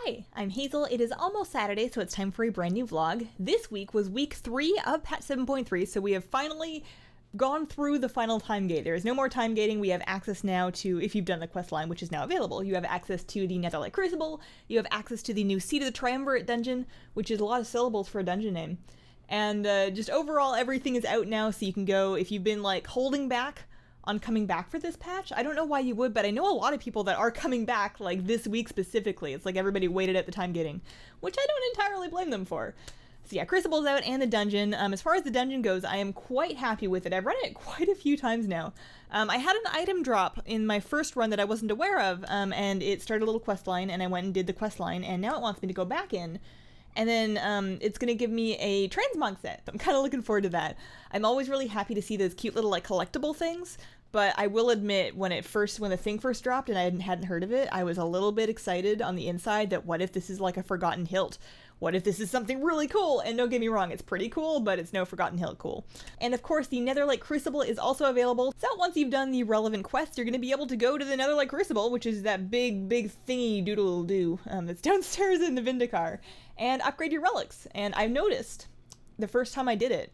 Hi, I'm Hazel. It is almost Saturday, so it's time for a brand new vlog. This week was week 3 of patch 7.3, so we have finally gone through the final time gate. There is no more time gating. We have access now to, if you've done the quest line, which is now available, you have access to the Netherlight Crucible, you have access to the new Seat of the Triumvirate dungeon, which is a lot of syllables for a dungeon name. And just overall, everything is out now, so you can go, if you've been like holding back on coming back for this patch. I don't know why you would, but I know a lot of people that are coming back, like this week specifically. It's like everybody waited at the time gating, which I don't entirely blame them for. So yeah, Crucible's out and the dungeon. As far as the dungeon goes, I am quite happy with it. I've run it quite a few times now. I had an item drop in my first run that I wasn't aware of, and it started a little quest line, and I went and did the quest line, and now it wants me to go back in. And then it's going to give me a transmog set. I'm kind of looking forward to that. I'm always really happy to see those cute little like collectible things. But I will admit, when the thing first dropped and I hadn't heard of it, I was a little bit excited on the inside that what if this is like a Forgotten Hilt? What if this is something really cool? And don't get me wrong, it's pretty cool, but it's no Forgotten Hilt cool. And of course, the Netherlight Crucible is also available. So once you've done the relevant quests, you're going to be able to go to the Netherlight Crucible, which is that big thingy doodle-doo that's downstairs in the Vindicar, and upgrade your relics. And I've noticed, the first time I did it,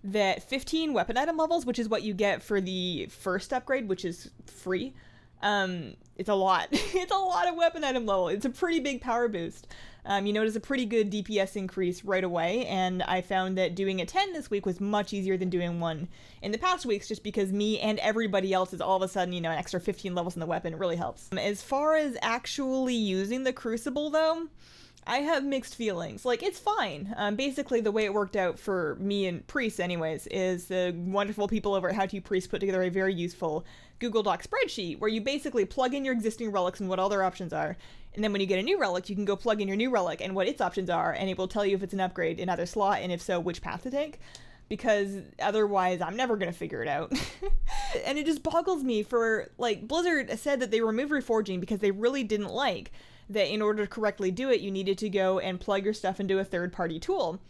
that 15 weapon item levels, which is what you get for the first upgrade, which is free, it's a lot. It's a lot of weapon item level. It's a pretty big power boost. You notice a pretty good DPS increase right away, and I found that doing a 10 this week was much easier than doing one in the past weeks, just because me and everybody else is all of a sudden, an extra 15 levels in the weapon. It really helps. As far as actually using the Crucible, though, I have mixed feelings. Like, it's fine. Basically, the way it worked out for me and Priest, anyways, is the wonderful people over at How To Priest put together a very useful Google Doc spreadsheet where you basically plug in your existing relics and what all their options are, and then when you get a new relic, you can go plug in your new relic and what its options are, and it will tell you if it's an upgrade in either slot, and if so, which path to take. Because otherwise, I'm never going to figure it out. And it just boggles me for, like, Blizzard said that they removed reforging because they really didn't like that in order to correctly do it, you needed to go and plug your stuff into a third-party tool.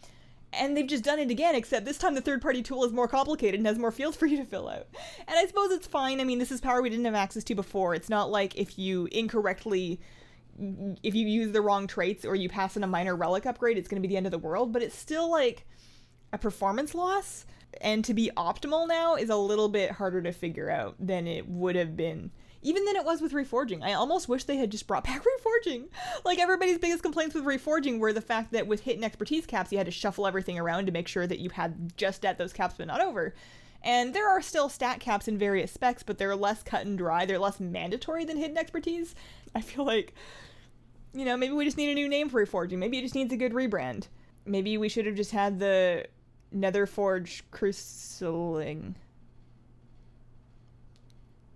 And they've just done it again, except this time the third-party tool is more complicated and has more fields for you to fill out. And I suppose it's fine. I mean, this is power we didn't have access to before. It's not like if you use the wrong traits or you pass in a minor relic upgrade, it's going to be the end of the world. But it's still, like, a performance loss. And to be optimal now is a little bit harder to figure out than it would have been. Even than it was with reforging. I almost wish they had just brought back reforging. Like, everybody's biggest complaints with reforging were the fact that with hit and expertise caps, you had to shuffle everything around to make sure that you had just at those caps but not over. And there are still stat caps in various specs, but they're less cut and dry. They're less mandatory than hidden expertise. I feel like, maybe we just need a new name for reforging. Maybe it just needs a good rebrand. Maybe we should have just had the Netherforge Cruciling.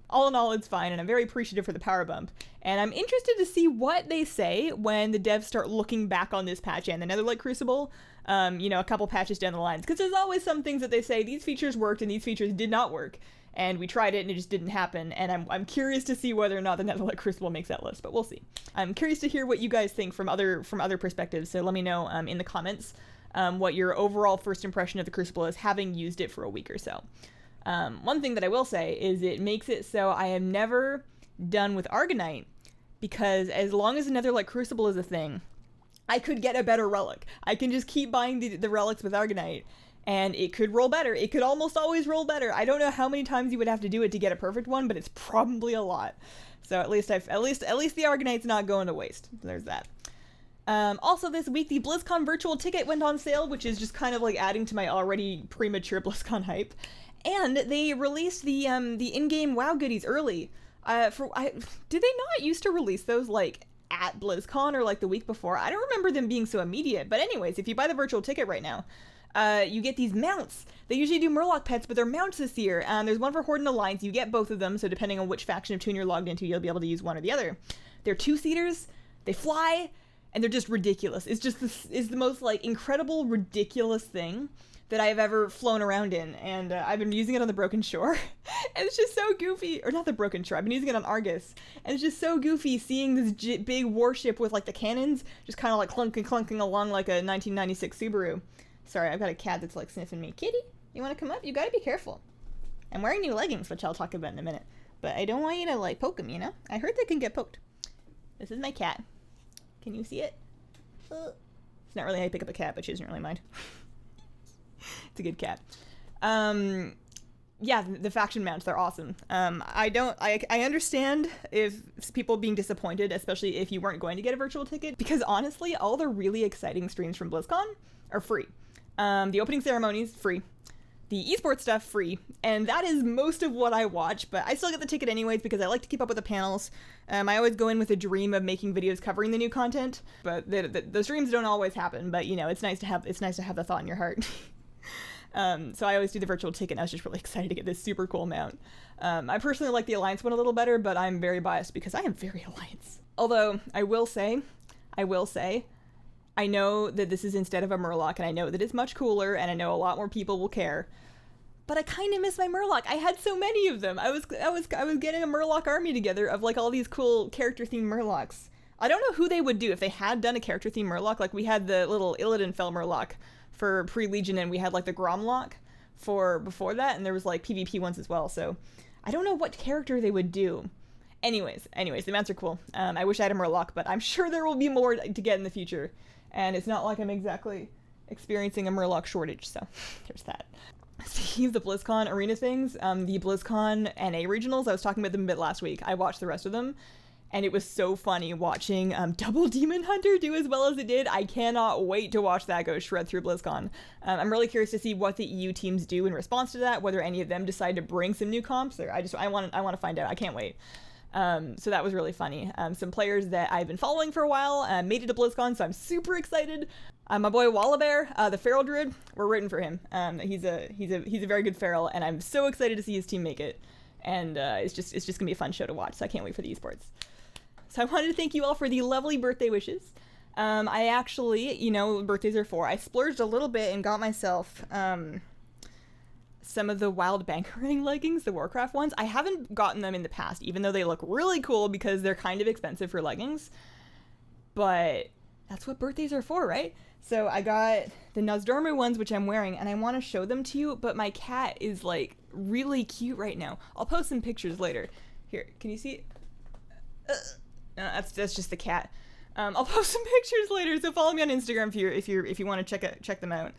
All in all, it's fine, and I'm very appreciative for the power bump. And I'm interested to see what they say when the devs start looking back on this patch and the Netherlight Crucible, a couple patches down the lines. Because there's always some things that they say, these features worked and these features did not work. And we tried it and it just didn't happen. And I'm curious to see whether or not the Netherlight Crucible makes that list, but we'll see. I'm curious to hear what you guys think from other perspectives, so let me know in the comments what your overall first impression of the Crucible is, having used it for a week or so. One thing that I will say is it makes it so I am never done with Argonite, because as long as the Netherlight Crucible is a thing, I could get a better relic. I can just keep buying the relics with Argonite, and it could roll better. It could almost always roll better. I don't know how many times you would have to do it to get a perfect one, but it's probably a lot. So at least the Argonite's not going to waste. There's that. Also this week, the Blizzcon virtual ticket went on sale, which is just kind of like adding to my already premature Blizzcon hype. And they released the in-game WoW goodies early. Did they not used to release those like at BlizzCon or like the week before? I don't remember them being so immediate. But anyways, if you buy the virtual ticket right now, you get these mounts. They usually do Murloc pets, but they're mounts this year. There's one for Horde and Alliance. You get both of them, so depending on which faction of Toon you're logged into, you'll be able to use one or the other. They're two-seaters. They fly, and they're just ridiculous. It's the most like incredible, ridiculous thing that I have ever flown around in, and I've been using it on the Broken Shore, and it's just so goofy. Or not the Broken Shore, I've been using it on Argus, and it's just so goofy seeing this big warship with like the cannons just kind of like clunking along like a 1996 Subaru. Sorry, I've got a cat that's like sniffing me. Kitty, you want to come up? You gotta be careful. I'm wearing new leggings, which I'll talk about in a minute, but I don't want you to like poke them, I heard they can get poked. This is my cat. Can you see it? It's not really how you pick up a cat, but she doesn't really mind. It's a good cat. Yeah, the faction mounts, they're awesome. I understand if people being disappointed, especially if you weren't going to get a virtual ticket, because honestly, all the really exciting streams from Blizzcon are free. The opening ceremonies, free. The esports stuff, free. And that is most of what I watch, but I still get the ticket anyways because I like to keep up with the panels. I always go in with a dream of making videos covering the new content, but the streams don't always happen, but you know, it's nice to have the thought in your heart. So I always do the virtual ticket, and I was just really excited to get this super cool mount. I personally like the Alliance one a little better, but I'm very biased because I am very Alliance. Although, I will say, I know that this is instead of a Murloc, and I know that it's much cooler, and I know a lot more people will care. But I kind of miss my Murloc. I had so many of them. I was getting a Murloc army together of like all these cool character-themed Murlocs. I don't know who they would do if they had done a character-themed Murloc. Like we had the little Illidanfell Murloc for pre-Legion, and we had like the Gromlock for before that, and there was like PvP ones as well. So I don't know what character they would do. Anyways, the mounts are cool. I wish I had a Murloc, but I'm sure there will be more to get in the future. And it's not like I'm exactly experiencing a Murloc shortage, so there's that. Speaking of the BlizzCon arena things, the BlizzCon NA regionals, I was talking about them a bit last week. I watched the rest of them, and it was so funny watching Double Demon Hunter do as well as it did. I cannot wait to watch that go shred through BlizzCon. I'm really curious to see what the EU teams do in response to that, whether any of them decide to bring some new comps. Or I want to find out. I can't wait. So that was really funny. Some players that I've been following for a while made it to BlizzCon, so I'm super excited. My boy Wallabear, the Feral Druid, we're rooting for him. He's a very good Feral, and I'm so excited to see his team make it. And it's just gonna be a fun show to watch. So I can't wait for the esports. So I wanted to thank you all for the lovely birthday wishes. I actually, you know, birthdays are for. I splurged a little bit and got myself some of the wild Bangerang leggings, the Warcraft ones. I haven't gotten them in the past, even though they look really cool because they're kind of expensive for leggings. But that's what birthdays are for, right? So I got the Nozdormu ones, which I'm wearing, and I want to show them to you, but my cat is like really cute right now. I'll post some pictures later. Here, can you see? No, that's just the cat. I'll post some pictures later, so follow me on Instagram if you want to check them out.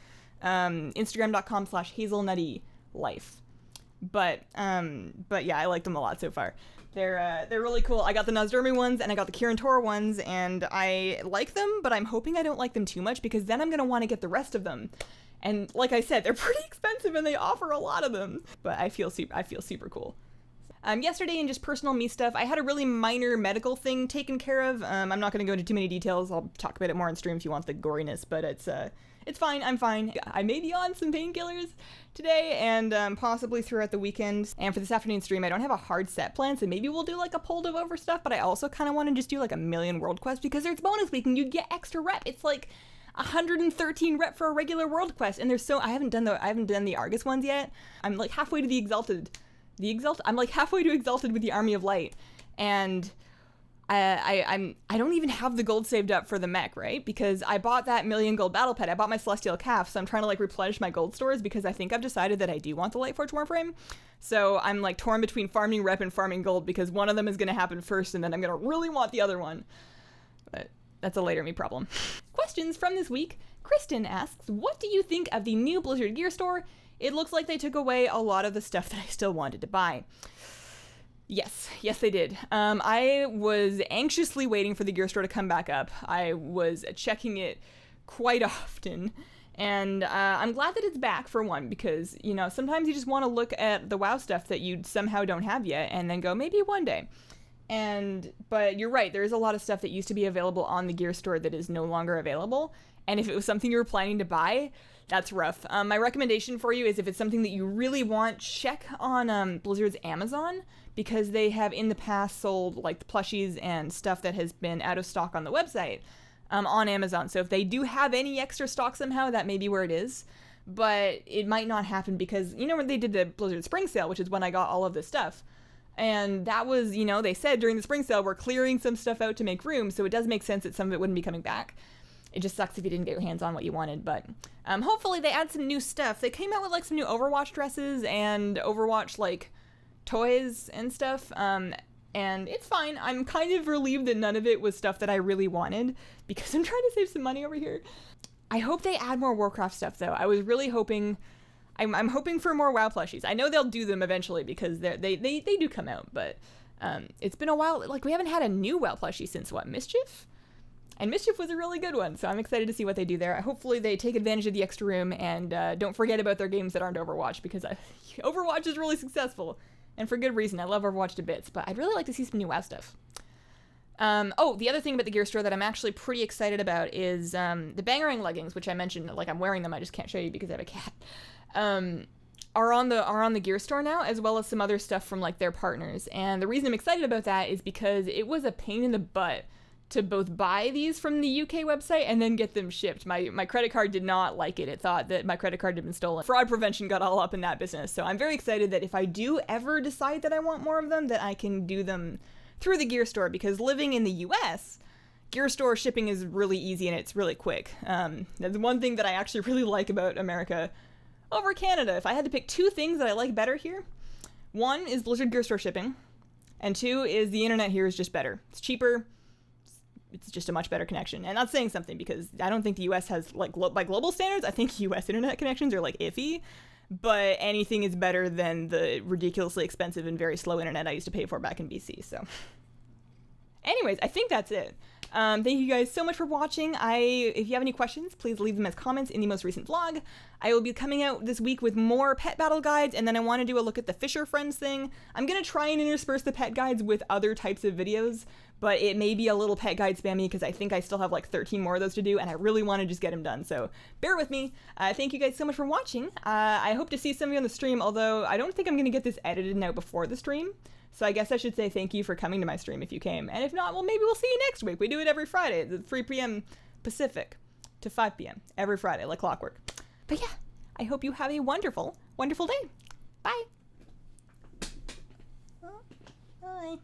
Instagram.com/hazelnuttylife. But yeah, I like them a lot so far. They're really cool. I got the Nozdormu ones and I got the Kirin Tor ones, and I like them, but I'm hoping I don't like them too much because then I'm gonna want to get the rest of them. And like I said, they're pretty expensive and they offer a lot of them. But I feel super cool. Yesterday, in just personal me stuff, I had a really minor medical thing taken care of. I'm not going to go into too many details. I'll talk about it more on stream if you want the goriness, but it's fine. I'm fine. I may be on some painkillers today and possibly throughout the weekend. And for this afternoon stream, I don't have a hard set plan, so maybe we'll do like a poll over stuff, but I also kind of want to just do like 1,000,000 world quests because there's bonus week and you get extra rep. It's like 113 rep for a regular world quest, and there's I haven't done the Argus ones yet. I'm like halfway to the Exalted. I'm like halfway to Exalted with the Army of Light, and I don't even have the gold saved up for the mech, right? Because I bought that 1,000,000 gold battle pet. I bought my Celestial Calf, so I'm trying to like replenish my gold stores because I think I've decided that I do want the Lightforge Warframe. So I'm like torn between farming rep and farming gold because one of them is going to happen first, and then I'm going to really want the other one. But that's a later me problem. Questions from this week. Kristen asks, what do you think of the new Blizzard gear store? It looks like they took away a lot of the stuff that I still wanted to buy. Yes, they did. I was anxiously waiting for the gear store to come back up. I was checking it quite often, and I'm glad that it's back for one, because, you know, sometimes you just want to look at the WoW stuff that you somehow don't have yet, and then go, maybe one day. But you're right, there is a lot of stuff that used to be available on the gear store that is no longer available, and if it was something you were planning to buy, that's rough. My recommendation for you is if it's something that you really want, check on Blizzard's Amazon, because they have in the past sold like the plushies and stuff that has been out of stock on the website on Amazon. So if they do have any extra stock somehow, that may be where it is. But it might not happen because, you know, when they did the Blizzard Spring Sale, which is when I got all of this stuff, and that was, you know, they said during the Spring Sale, we're clearing some stuff out to make room, so it does make sense that some of it wouldn't be coming back. It just sucks if you didn't get your hands on what you wanted, but hopefully they add some new stuff. They came out with like some new Overwatch dresses and Overwatch like toys and stuff. and it's fine. I'm kind of relieved that none of it was stuff that I really wanted, because I'm trying to save some money over here. I hope they add more Warcraft stuff, though. I was really hoping... I'm hoping for more WoW plushies. I know they'll do them eventually, because they do come out, but it's been a while. Like, we haven't had a new WoW plushie since, what, Mischief? And Mischief was a really good one, so I'm excited to see what they do there. Hopefully they take advantage of the extra room and don't forget about their games that aren't Overwatch, because Overwatch is really successful, and for good reason. I love Overwatch to bits, but I'd really like to see some new WoW stuff. Oh, the other thing about the gear store that I'm actually pretty excited about is the Bangerang Leggings, which I mentioned, like, I'm wearing them, I just can't show you because I have a cat, are on the gear store now, as well as some other stuff from, like, their partners. And the reason I'm excited about that is because it was a pain in the butt to both buy these from the UK website and then get them shipped. My credit card did not like it. It thought that my credit card had been stolen. Fraud prevention got all up in that business. So I'm very excited that if I do ever decide that I want more of them, that I can do them through the gear store, because living in the US, gear store shipping is really easy and it's really quick. That's one thing that I actually really like about America over Canada. If I had to pick two things that I like better here, one is Blizzard gear store shipping, and two is the internet here is just better. It's cheaper. It's just a much better connection. And not saying something, because I don't think the US has, like, by global standards, I think US internet connections are, like, iffy, but anything is better than the ridiculously expensive and very slow internet I used to pay for back in BC, so. Anyways, I think that's it. Thank you guys so much for watching. If you have any questions, please leave them as comments in the most recent vlog. I will be coming out this week with more pet battle guides, and then I want to do a look at the Fisher Friends thing. I'm going to try and intersperse the pet guides with other types of videos, but it may be a little pet guide spammy, because I think I still have like 13 more of those to do, and I really want to just get them done, so bear with me. Thank you guys so much for watching. I hope to see some of you on the stream, although I don't think I'm going to get this edited and out before the stream. So I guess I should say thank you for coming to my stream if you came. And if not, well, maybe we'll see you next week. We do it every Friday at 3 p.m. Pacific to 5 p.m. every Friday, like clockwork. But yeah, I hope you have a wonderful, wonderful day. Bye. Bye.